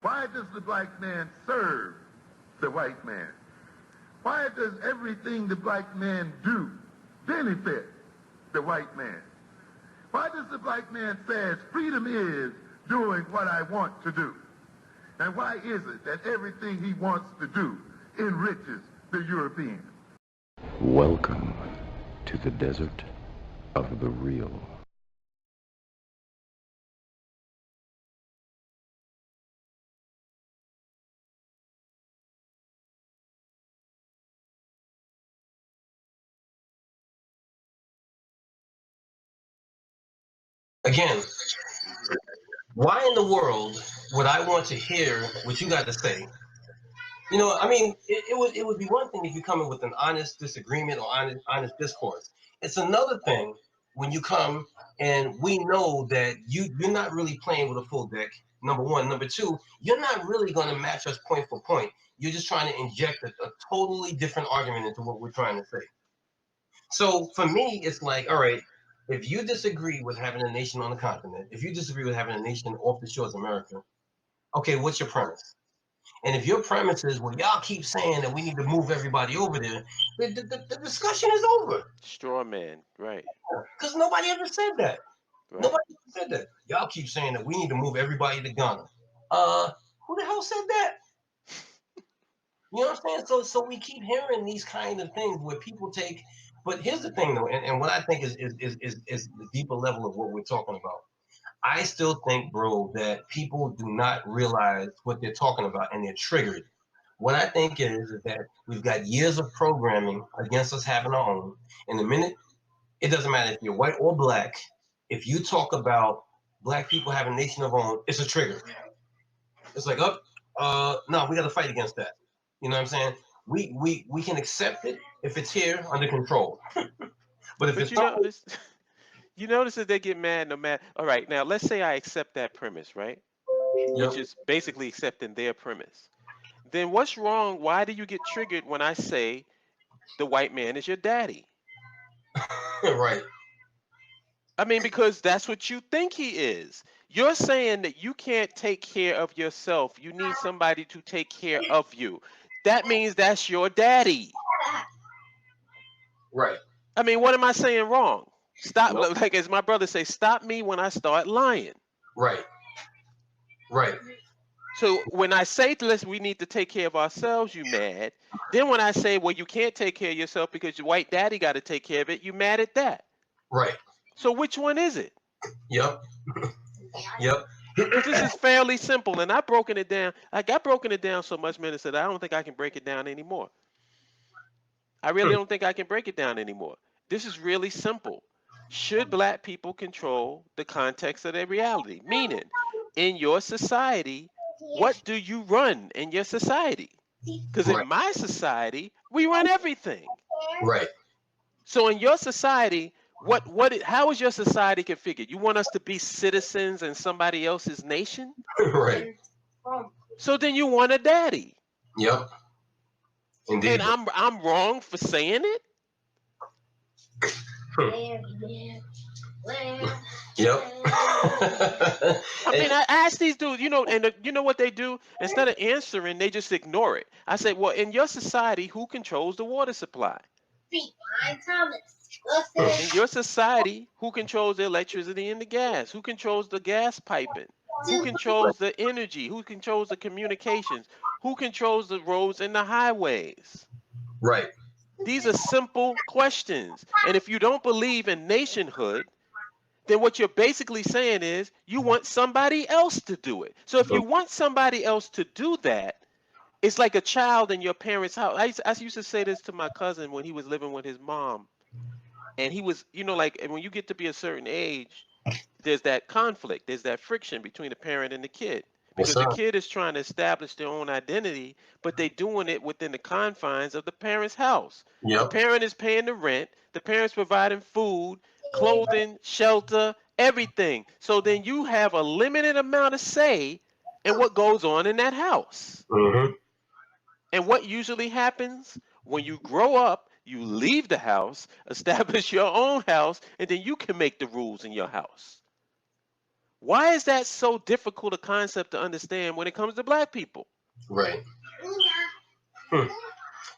Why does the black man serve the white man? Why does everything the black man do benefit the white man? Why does the black man say freedom is doing what I want to do? And why is it that everything he wants to do enriches the European? Welcome to the desert of the real. Again, why in the world would I want to hear what you got to say? You know, I mean, it would be one thing if you come in with an honest disagreement or honest discourse. It's another thing when you come and we know that you're not really playing with a full deck. Number one. Number two, you're not really going to match us point for point. You're just trying to inject a totally different argument into what we're trying to say. So for me, it's like, all right, if you disagree with having a nation on the continent, if you disagree with having a nation off the shores of America, okay, what's your premise? And if your premise is, well, y'all keep saying that we need to move everybody over there, the discussion is over. Straw man, right? Because nobody ever said that. Right. Nobody ever said that. Y'all keep saying that we need to move everybody to Ghana. Who the hell said that? You know what I'm saying? So we keep hearing these kind of things where people take. But here's the thing, though, and what I think is the deeper level of what we're talking about. I still think, bro, that people do not realize what they're talking about and they're triggered. What I think is that we've got years of programming against us having our own. And the minute, it doesn't matter if you're white or black, if you talk about black people having a nation of own, it's a trigger. It's like, no, we got to fight against that. You know what I'm saying? We can accept it if it's here under control. But it's not, you notice that they get mad no matter. All right, now let's say I accept that premise, right? Yep. Which is basically accepting their premise. Then what's wrong? Why do you get triggered when I say the white man is your daddy? Right. I mean, because that's what you think he is. You're saying that you can't take care of yourself. You need somebody to take care of you. That means that's your daddy. Right. I mean, what am I saying wrong? Stop, like as my brother say, stop me when I start lying. Right. Right. So when I say to us, we need to take care of ourselves, you mad. Then when I say, well, you can't take care of yourself because your white daddy got to take care of it, you mad at that. Right. So which one is it? Yep. Yep. This is fairly simple, and I've broken it down. I got broken it down so much, Minister, that I don't think I can break it down anymore. I really don't think I can break it down anymore. This is really simple. Should black people control the context of their reality? Meaning, in your society, what do you run in your society? Because in my society, we run everything. Right. So in your society, how is your society configured? You want us to be citizens in somebody else's nation? Right. So then you want a daddy. Yep. Indeed. And I'm wrong for saying it? Yep. I mean, I asked these dudes, and you know what they do? Instead of answering, they just ignore it. I say, well, in your society, who controls the water supply? In your society, who controls the electricity and the gas? Who controls the gas piping? Who controls the energy? Who controls the communications? Who controls the roads and the highways? Right. These are simple questions. And if you don't believe in nationhood, then what you're basically saying is you want somebody else to do it. So if you want somebody else to do that, it's like a child in your parents' house. I used to say this to my cousin when he was living with his mom. And he was, like when you get to be a certain age, there's that conflict, there's that friction between the parent and the kid. Because the kid is trying to establish their own identity, but they're doing it within the confines of the parent's house. Yep. The parent is paying the rent, the parent's providing food, clothing, shelter, everything. So then you have a limited amount of say in what goes on in that house. Mm-hmm. And what usually happens when you grow up, you leave the house, establish your own house, and then you can make the rules in your house. Why is that so difficult a concept to understand when it comes to black people? Right. And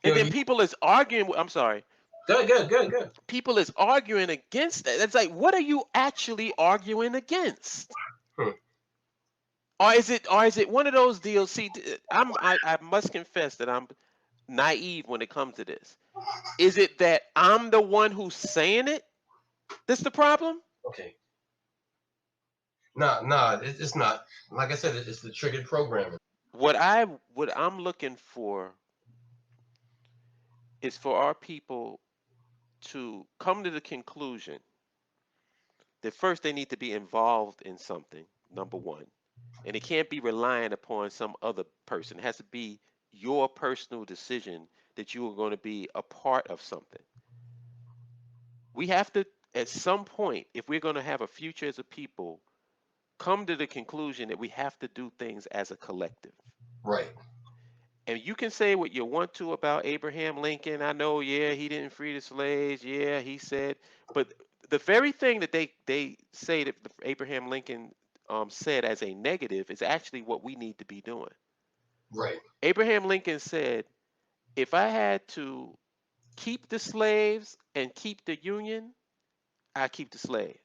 then people is arguing. I'm sorry. Good. People is arguing against that. It's like, what are you actually arguing against? Or is it one of those deals? See, I must confess that I'm naive when it comes to this. Is it that I'm the one who's saying it? That's the problem? Okay. It's not. Like I said, it's the triggered programming. What I'm looking for is for our people to come to the conclusion that first they need to be involved in something, number one. And it can't be relying upon some other person. It has to be your personal decision that you are going to be a part of something. We have to, at some point, if we're going to have a future as a people, come to the conclusion that we have to do things as a collective. Right. And you can say what you want to about Abraham Lincoln. I know, yeah, he didn't free the slaves. Yeah, he said, but the very thing that they say that Abraham Lincoln said as a negative is actually what we need to be doing. Right. Abraham Lincoln said, if I had to keep the slaves and keep the Union, I keep the slaves.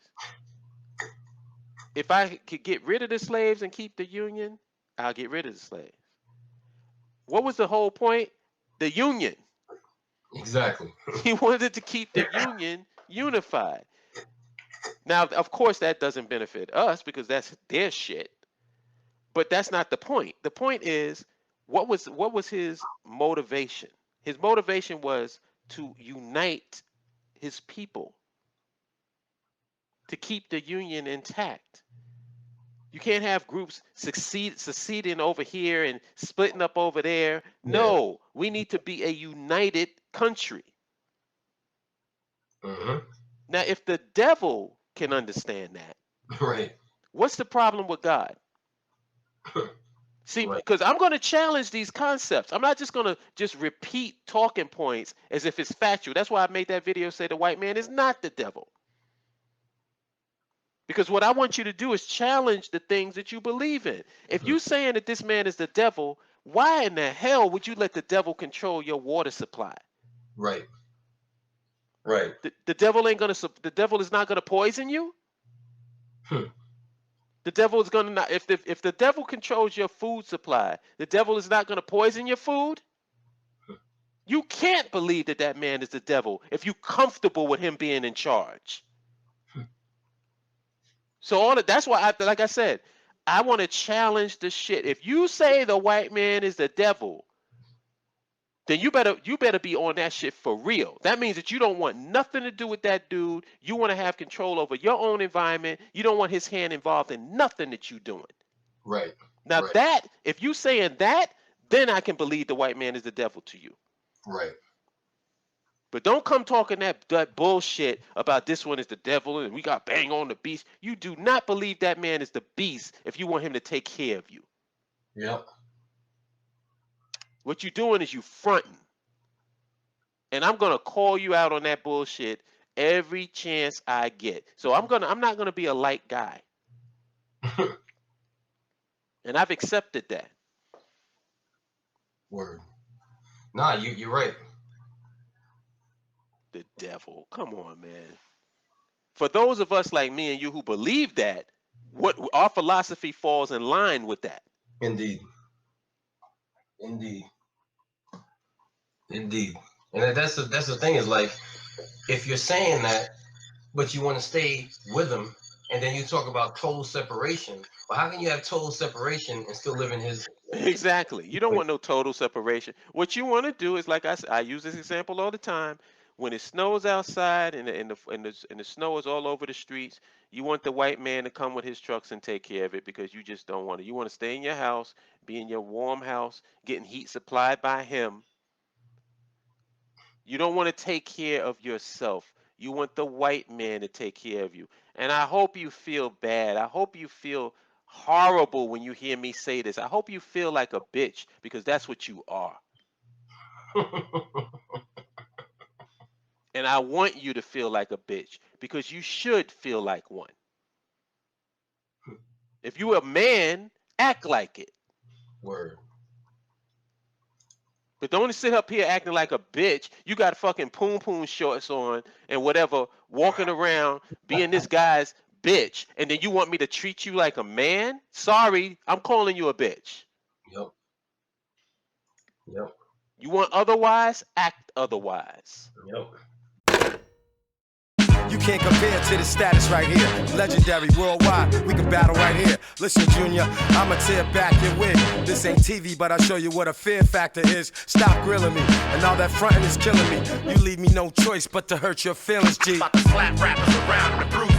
If I could get rid of the slaves and keep the Union, I'll get rid of the slaves. What was the whole point? The Union. Exactly. He wanted to keep the Union unified. Now, of course, that doesn't benefit us because that's their shit. But that's not the point. The point is, what was his motivation? His motivation was to unite his people, to keep the Union intact. You can't have groups seceding over here and splitting up over there. No, we need to be a united country. Now, if the devil can understand that, right, what's the problem with God? See, because I'm going to challenge these concepts. I'm not just going to just repeat talking points as if it's factual. That's why I made that video say the white man is not the devil. Because what I want you to do is challenge the things that you believe in. If you're saying that this man is the devil, why in the hell would you let the devil control your water supply? Right. The devil is not gonna poison you. The devil is gonna not. If the devil controls your food supply, the devil is not gonna poison your food. You can't believe that man is the devil if you're comfortable with him being in charge. So that's why like I said, I want to challenge the shit. If you say the white man is the devil, then you better be on that shit for real. That means that you don't want nothing to do with that dude. You want to have control over your own environment. You don't want his hand involved in nothing that you're doing. Right. Now that, if you saying that, then I can believe the white man is the devil to you. Right. But don't come talking that bullshit about this one is the devil and we got bang on the beast. You do not believe that man is the beast if you want him to take care of you. Yep. What you're doing is you fronting. And I'm gonna call you out on that bullshit every chance I get. So I'm not gonna be a light guy. And I've accepted that. Word. Nah, you're right. The devil. Come on, man. For those of us like me and you who believe that, what our philosophy falls in line with that. Indeed. And that's the thing is like, if you're saying that, but you want to stay with him, and then you talk about total separation. Well, how can you have total separation and still live in his? Exactly. You don't want no total separation. What you want to do is, like I use this example all the time. When it snows outside and the snow is all over the streets, you want the white man to come with his trucks and take care of it because you just don't want to. You want to stay in your house, be in your warm house, getting heat supplied by him. You don't want to take care of yourself. You want the white man to take care of you. And I hope you feel bad. I hope you feel horrible when you hear me say this. I hope you feel like a bitch because that's what you are. And I want you to feel like a bitch because you should feel like one. If you a man, act like it. Word. But don't sit up here acting like a bitch. You got fucking poom shorts on and whatever, walking around being this guy's bitch, and then you want me to treat you like a man? Sorry, I'm calling you a bitch. Yep. Yep. You want otherwise? Act otherwise. Yep. You can't compare to the status right here. Legendary worldwide, we can battle right here. Listen, Junior, I'ma tear back your wig. This ain't TV, but I'll show you what a fear factor is. Stop grilling me, and all that fronting is killing me. You leave me no choice but to hurt your feelings, G. About to slap rappers around the bruise